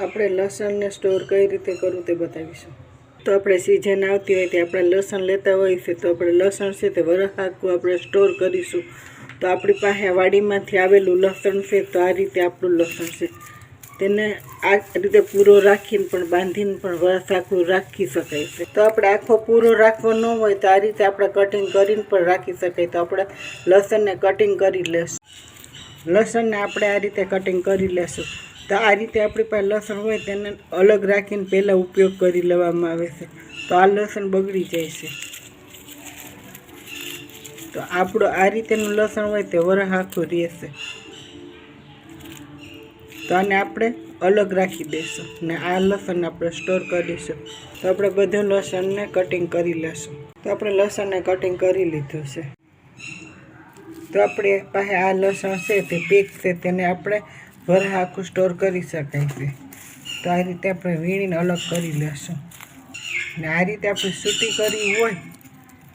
આપણે લસણને સ્ટોર કઈ રીતે કરવું તે બતાવીશું। તો આપણે સિઝન આવતી હોય તે આપણે લસણ લેતા હોય છે, તો આપણે લસણ છે તે વરસ આખું આપણે સ્ટોર કરીશું। તો આપણી પાસે વાડીમાંથી આવેલું લસણ છે, તો આ રીતે આપણું લસણ છે તેને આ રીતે પૂરો રાખીને પણ બાંધીને પણ વરસ આખું રાખી શકાય છે। તો આપણે આખો પૂરો રાખવો ન હોય તો આ રીતે આપણે કટિંગ કરીને પણ રાખી શકાય। તો આપણે લસણને કટિંગ કરી લેશું। લસણને આપણે આ રીતે કટિંગ કરી લેશું। તો આ રીતે આપણી પાસે લસણ હોય તેને અલગ રાખીને પહેલાં ઉપયોગ કરી લેવામાં આવે છે, તો આ લસણ બગડી જાય છે। તો આપણું આ રીતેનું લસણ હોય તે વરસ આખું રહેશે। તો આને આપણે અલગ રાખી દઈશું ને આ લસણને આપણે સ્ટોર કરીશું। તો આપણે બધું લસણને કટિંગ કરી લેશું। તો આપણે લસણને કટિંગ કરી લીધું છે। તો આપણે પાસે આ લસણ છે તે પેક છે, તેને આપણે વરસ આખું સ્ટોર કરી શકાય છે। તો આ રીતે આપણે વીણીને અલગ કરી લેશું ને આ રીતે આપણે સૂટી કરી હોય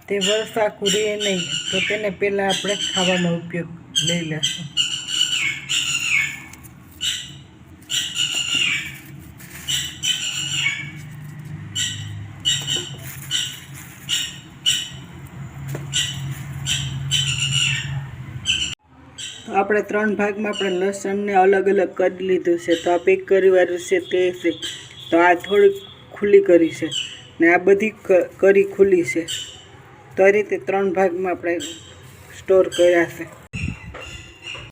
તે વરસ આખું રહે નહીં, તો તેને પહેલાં આપણે ખાવામાં ઉપયોગ લઈ લેશું। તો આપણે 3 ભાગમાં આપણે લસણને અલગ અલગ કરી લીધું છે। તો આ પેક કરીવાળું છે તે છે, તો આ થોડીક ખુલ્લી કરી છે ને આ બધી કરી ખુલ્લી છે। તો આ રીતે 3 ભાગમાં આપણે સ્ટોર કર્યા છે।